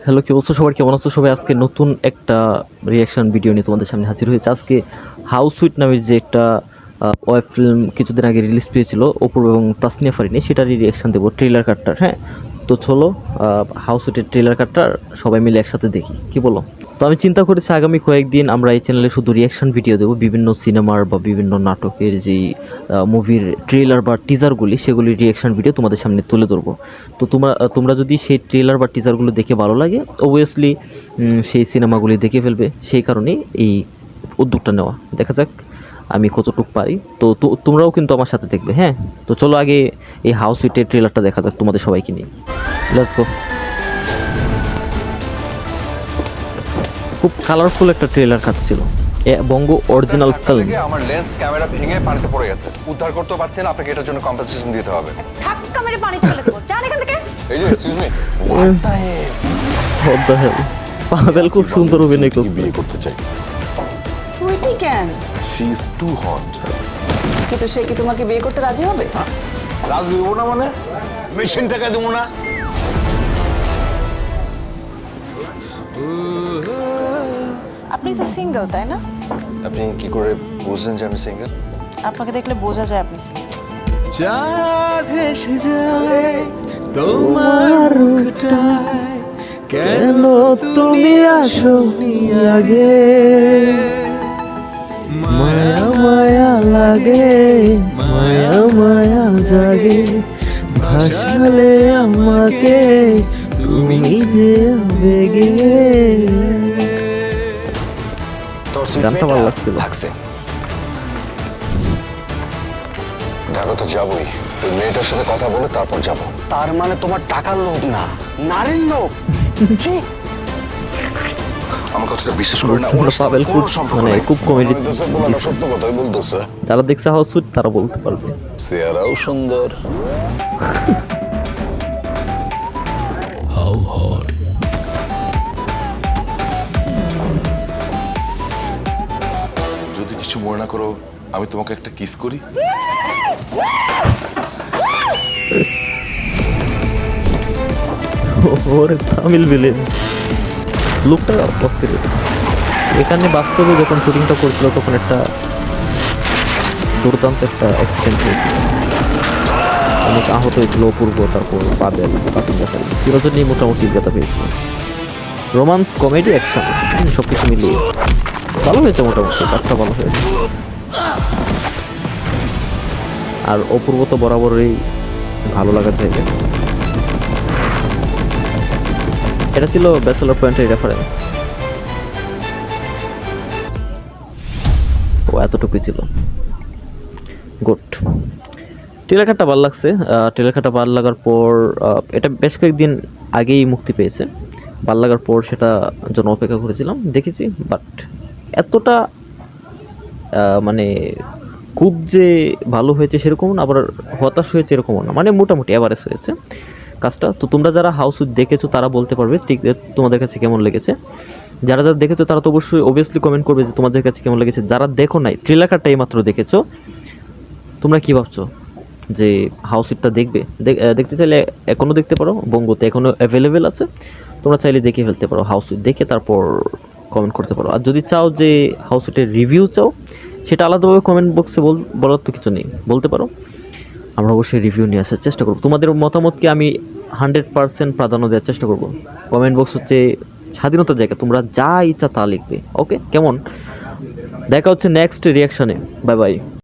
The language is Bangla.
হ্যালো, কি অবস্থা সবার? কেমন আছো সবাই? আজকে নতুন একটা রিয়াকশন ভিডিও নিয়ে তোমাদের সামনে হাজির হয়েছে। আজকে হাউস সুইট নামের যে একটা ওয়েব ফিল্ম কিছুদিন আগে রিলিজ পেয়েছিল অপূর্ব এবং তাসনিয়া ফারিনী, সেটারই রিয়াকশন দেবো, ট্রেলার কাটটার। হ্যাঁ, তো চলো হাউস সুইটের ট্রেলার কাটটার সবাই মিলে একসাথে দেখি, কি বলো? তো আমি চিন্তা করেছি আগামী কয়েকদিন আমরা এই চ্যানেলে শুধু রিয়াকশন ভিডিও দেবো, বিভিন্ন সিনেমার বা বিভিন্ন নাটকের যেই মুভির ট্রেলার বা টিজারগুলি, সেগুলির রিয়াকশন ভিডিও তোমাদের সামনে তুলে ধরবো। তো তোমরা যদি সেই ট্রেলার বা টিজারগুলো দেখে ভালো লাগে, অবভিয়াসলি সেই সিনেমাগুলি দেখে ফেলবে। সেই কারণেই এই উদ্যোগটা নেওয়া। দেখা যাক আমি কতটুকু পারি। তোমরাও কিন্তু আমার সাথে দেখবে। হ্যাঁ, তো চলো আগে এই হাউস সুইটের ট্রেলারটা দেখা যাক তোমাদের সবাইকে নিয়ে। Let's go. খুব কালারফুল একটা ট্রেলার কাটছিল। বঙ্গ অরিজিনাল ফিল্ম। আমার লেন্স ক্যামেরা ভেঙে পানিতে পড়ে গেছে, উদ্ধার করতে পারছেন, আপনাকে এটার জন্য কম্পেনসেশন দিতে হবে। ধাক্কা মেরে পানিতে ফেলে দেবো, যান এখান থেকে। এই যে excuse me, what the hell? What the hell? Pavel খুব সুন্দর অভিনয় করছে। বিয়ে করতে চাই। সুইটি কেন? She is too hot. কিন্তু সে কি তোমাকে বিয়ে করতে রাজি হবে? রাজি হবো না মানে? মেশিন টাকা দেবো না। আপনি তো সিঙ্গেল, তাই না? আপনি কি করে বুঝলেন যে আমি সিঙ্গেল? আপনাকে দেখলে বোঝা যায় আপনি সিঙ্গেল। চাঁদ হেসে যায় তোমার মুখটায়, কেন তুমি আসোনি আগে? মায়া মায়া লাগে, মায়া মায়া জাগে, ভাসালে আমাকে তুমি যে আবেগে। গানটা ভালো লাগছিল। লাগছে। ঢাকা তো যাবোই, ওই মেয়েটার সাথে কথা বলে তারপর যাব। তার মানে তোমার টাকার লোভ না, নারীর লোভ। ছি! আমার কথাটা বিশ্বাস করে না। পাভেল খুব খুব কমেডি। সত্য কথাই বলতেছে। যারা দেখছে হাউস সুইট তারা বলতে পারবে। চেহারাও সুন্দর। যদি কিছু মনে না করো, আমি তোমাকে একটা কিস করি। ওরে তামিল ভিলেন, লুকটা অস্থির। এখানে বাস্তবে যখন শুটিংটা করছিল তখন একটা দুর্দান্ত একটা অ্যাক্সিডেন্ট হয়েছিল, অনেক আহত হয়েছিল অপূর্ব, তারপর পাভেল, তাসনিয়া ফারিনী, তিনজনই মোটামুটি ব্যথা পেয়েছিল। রোমান্স, কমেডি, অ্যাকশন সব কিছু মিলিয়ে ভালো হয়েছে, মোটামুটি কাজটা ভালো হয়েছে। আর অপূর্ব তো বরাবরই ভালো লাগার জায়গা। এটা ছিল ব্যাচেলর পয়েন্টের রেফারেন্স। ও এতটুকুই ছিল। গুড। ট্রেলার কাটটা ভালো লাগছে। ট্রেলার কাটটা ভালো লাগার পর এটা বেশ কয়েকদিন আগেই মুক্তি পেয়েছে। ভালো লাগার পর সেটা জন্য অপেক্ষা করেছিলাম, দেখেছি। বাট এতটা মানে খুব যে ভালো হয়েছে সেরকম না, আবার হতাশ হয়েছে এরকমও না, মানে মোটামুটি অ্যাভারেজ হয়েছে কাজটা। তো তোমরা যারা হাউস সুইট দেখেছো তারা বলতে পারবে ঠিক তোমাদের কাছে কেমন লেগেছে। যারা যারা দেখেছো তারা তো অবশ্যই অবভিয়াসলি কমেন্ট করবে যে তোমাদের কাছে কেমন লেগেছে। যারা দেখো নাই, ট্রেলার কাটটা এইমাত্র দেখেছো, তোমরা কী ভাবছো যে হাউস সুইটটা দেখবে? দেখতে চাইলে এখনও দেখতে পারো, বঙ্গতে এখনও অ্যাভেলেবেল আছে, তোমরা চাইলে দেখে ফেলতে পারো। হাউস সুইট দেখে তারপর কমেন্ট করতে পারো। আর যদি চাও যে হাউস সুইটের রিভিউ চাও, সেটা আলাদাভাবে কমেন্ট বক্সে বলার তো কিছু নেই, বলতে পারো। আমরা অবশ্যই রিভিউ নিয়ে আসার চেষ্টা করব। তোমাদের মতামতকে আমি 100% প্রাধান্য দেওয়ার চেষ্টা করব। কমেন্ট বক্স হচ্ছে স্বাধীনতার জায়গা, তোমরা যা ইচ্ছা তা লিখবে। ওকে, কেমন? দেখা হচ্ছে নেক্সট রিয়াকশনে। Bye bye.